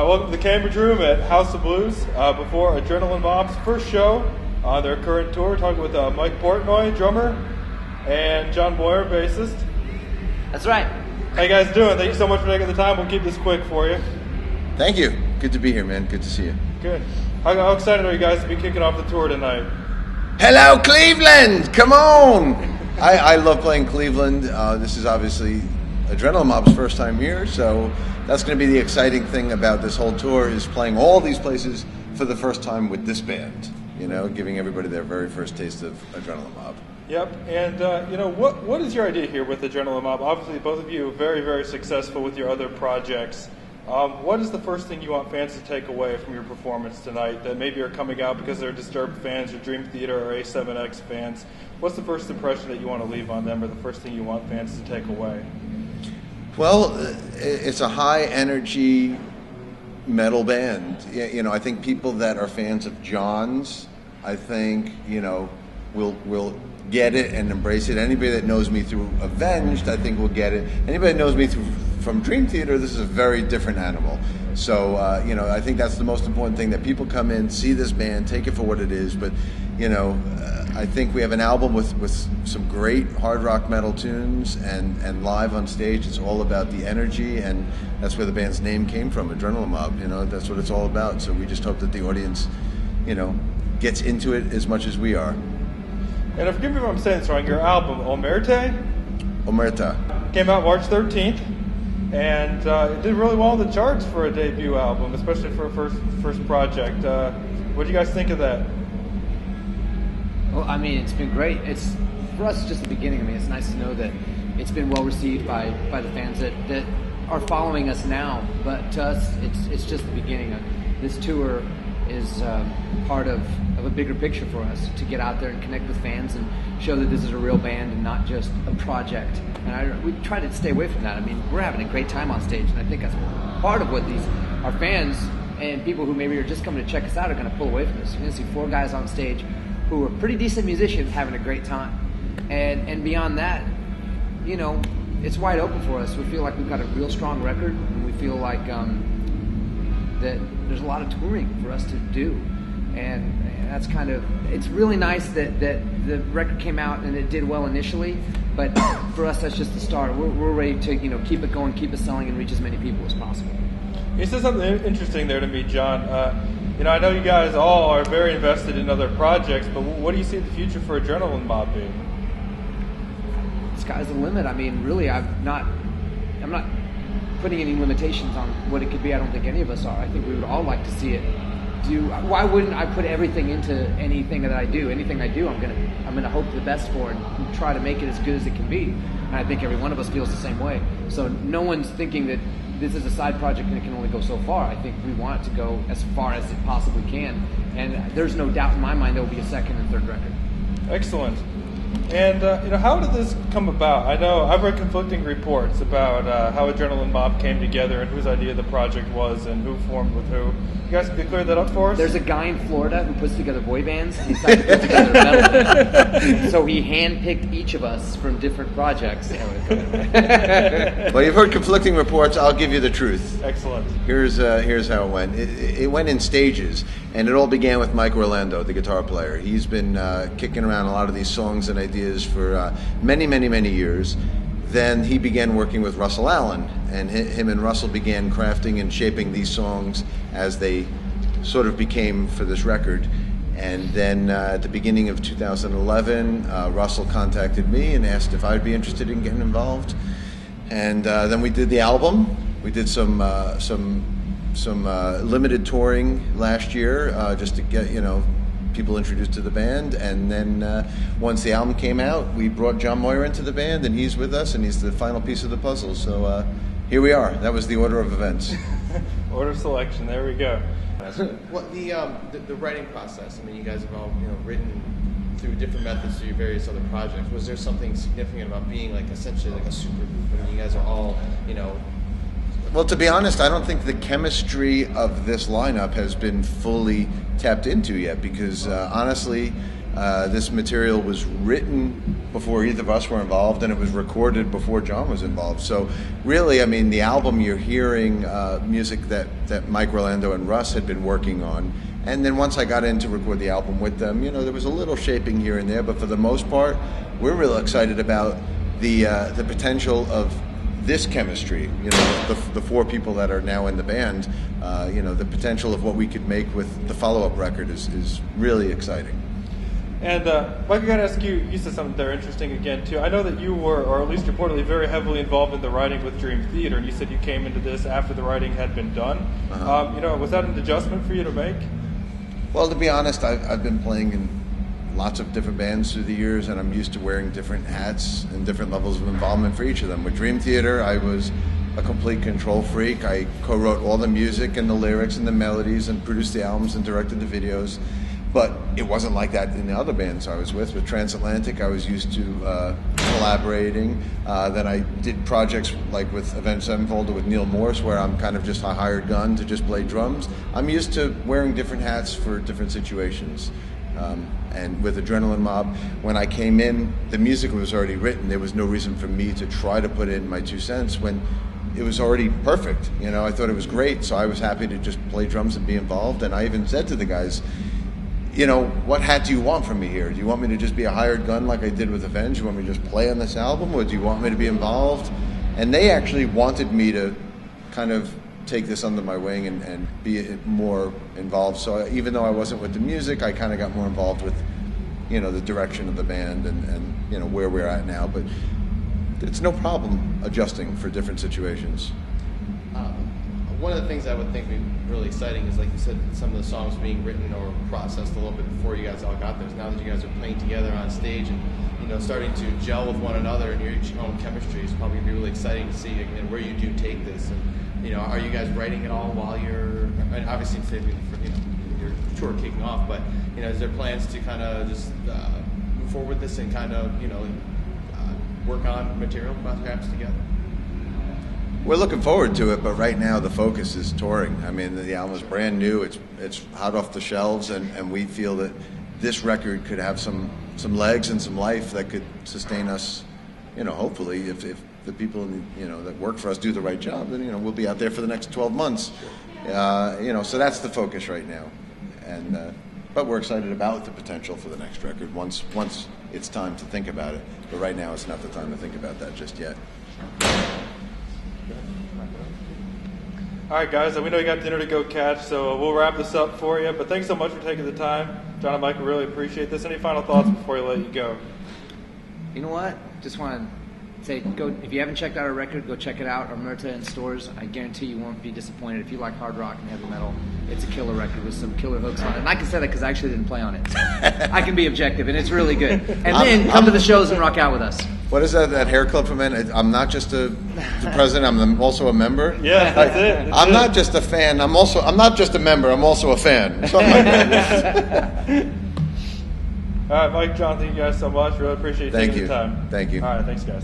Welcome to the Cambridge Room at House of Blues before Adrenaline Mob's first show on their current tour. We're talking with Mike Portnoy, drummer, and John Moyer, bassist. That's right. How you guys doing? Thank you so much for taking the time. We'll keep this quick for you. Thank you. Good to be here, man. Good to see you. Good. How excited are you guys to be kicking off the tour tonight? Hello, Cleveland! Come on! I love playing Cleveland. This is obviously Adrenaline Mob's first time here, so that's going to be the exciting thing about this whole tour is playing all these places for the first time with this band, you know, giving everybody their very first taste of Adrenaline Mob. Yep, and what is your idea here with Adrenaline Mob? Obviously, both of you are very, very successful with your other projects. What is the first thing you want fans to take away from your performance tonight that maybe are coming out because they're Disturbed fans or Dream Theater or A7X fans? What's the first impression that you want to leave on them or the first thing you want fans to take away? Well, it's a high-energy metal band. You know, I think people that are fans of John's, I think, you know, will get it and embrace it. Anybody that knows me through Avenged, I think will get it. Anybody that knows me from Dream Theater, this is a very different animal. So, you know, I think that's the most important thing, that people come in, see this band, take it for what it is. But, you know, I think we have an album with some great hard rock metal tunes, and live on stage, it's all about the energy, and that's where the band's name came from, Adrenaline Mob. You know, that's what it's all about. So we just hope that the audience, you know, gets into it as much as we are. And forgive me if I'm saying this wrong, your album, Omerta, came out March 13th, and it did really well in the charts for a debut album, especially for a first project. What do you guys think of that? Well, I mean, it's been great. It's, for us, just the beginning. I mean, it's nice to know that it's been well received by the fans that are following us now. But to us, it's just the beginning. This tour is part of a bigger picture for us, to get out there and connect with fans and show that this is a real band and not just a project. And we try to stay away from that. I mean, we're having a great time on stage, and I think that's part of what our fans and people who maybe are just coming to check us out are going to pull away from this. You're going to see four guys on stage who are pretty decent musicians having a great time. And beyond that, you know, it's wide open for us. We feel like we've got a real strong record, and we feel like that there's a lot of touring for us to do. And that's kind of, it's really nice that the record came out and it did well initially, but for us that's just the start. We're ready to, you know, keep it going, keep it selling, and reach as many people as possible. You said something interesting there to me, John. You know, I know you guys all are very invested in other projects, but what do you see the future for Adrenaline Mob being? Sky's the limit. I mean, really, I'm not putting any limitations on what it could be. I don't think any of us are. I think we would all like to see it do. Why wouldn't I put everything into anything that I do? Anything I do, I'm gonna hope the best for it and try to make it as good as it can be. And I think every one of us feels the same way. So no one's thinking that this is a side project and it can only go so far. I think we want it to go as far as it possibly can. And there's no doubt in my mind there will be a second and third record. Excellent. And, you know, how did this come about? I know I've read conflicting reports about how Adrenaline Mob came together and whose idea the project was and who formed with who. You guys can clear that up for us? There's a guy in Florida who puts together boy bands, and he decided to put together a metal band. So he handpicked each of us from different projects. Well, you've heard conflicting reports. I'll give you the truth. Excellent. Here's how it went. It went in stages, and it all began with Mike Orlando, the guitar player. He's been kicking around a lot of these songs and ideas for many, many, many years. Then he began working with Russell Allen, and him and Russell began crafting and shaping these songs as they sort of became for this record. And then at the beginning of 2011, Russell contacted me and asked if I'd be interested in getting involved. And then we did the album. We did some limited touring last year just to get, you know, people introduced to the band. And then once the album came out, we brought John Moyer into the band, and he's with us, and he's the final piece of the puzzle. So here we are. That was the order of events. Order of selection. There we go. What the writing process? I mean, you guys have all, you know, written through different methods through your various other projects. Was there something significant about being like essentially like a supergroup? I mean, you guys are all, you know. Well, to be honest, I don't think the chemistry of this lineup has been fully tapped into yet, because honestly, This material was written before either of us were involved, and it was recorded before John was involved. So really, I mean, the album, you're hearing music that Mike, Rolando, and Russ had been working on. And then once I got in to record the album with them, there was a little shaping here and there, but for the most part, we're real excited about the potential of this chemistry, the four people that are now in the band, the potential of what we could make with the follow-up record is really exciting. And Mike, I got to ask you, you said something there interesting again, too. I know that you were, or at least reportedly, very heavily involved in the writing with Dream Theater, and you said you came into this after the writing had been done. Was that an adjustment for you to make? Well, to be honest, I've been playing in lots of different bands through the years, and I'm used to wearing different hats and different levels of involvement for each of them. With Dream Theater, I was a complete control freak. I co-wrote all the music and the lyrics and the melodies and produced the albums and directed the videos. But it wasn't like that in the other bands I was with. With Transatlantic, I was used to collaborating. Then I did projects like with Avenged Sevenfold or with Neil Morse, where I'm kind of just a hired gun to just play drums. I'm used to wearing different hats for different situations. And with Adrenaline Mob, when I came in, the music was already written. There was no reason for me to try to put in my 2 cents when it was already perfect. I thought it was great, so I was happy to just play drums and be involved. And I even said to the guys, what hat do you want from me here? Do you want me to just be a hired gun like I did with Avenged? Do you want me to just play on this album, or do you want me to be involved? And they actually wanted me to kind of take this under my wing and be more involved. So even though I wasn't with the music, I kind of got more involved with, the direction of the band and where we're at now. But it's no problem adjusting for different situations. One of the things I would think would be really exciting is, like you said, some of the songs being written or processed a little bit before you guys all got there. Now that you guys are playing together on stage and starting to gel with one another and your own chemistry, is probably going to be really exciting to see again where you do take this. And are you guys writing it all while you're? I mean, obviously, your tour kicking off, but is there plans to kind of just move forward with this and kind of work on material perhaps together? We're looking forward to it, but right now the focus is touring. I mean, the album is brand new. It's hot off the shelves, and we feel that this record could have some legs and some life that could sustain us. Hopefully, if the people that work for us do the right job, then we'll be out there for the next 12 months. So that's the focus right now, and but we're excited about the potential for the next record once it's time to think about it. But right now, it's not the time to think about that just yet. All right, guys, we know you got dinner to go catch, so we'll wrap this up for you. But thanks so much for taking the time. John and Mike, we really appreciate this. Any final thoughts before we let you go? You know what? Just want to say, go if you haven't checked out our record, go check it out. Our Omerta in stores. I guarantee you won't be disappointed. If you like hard rock and heavy metal, it's a killer record with some killer hooks on it. And I can say that because I actually didn't play on it. So I can be objective, and it's really good. And then come to the shows and rock out with us. What is that hair club for men? I'm not just the president. I'm also a member. Yeah, that's it. I'm not just a fan. I'm not just a member. I'm also a fan. Something like that. All right, Mike, John, thank you guys so much. Really appreciate you taking the time. Thank you. All right, thanks, guys.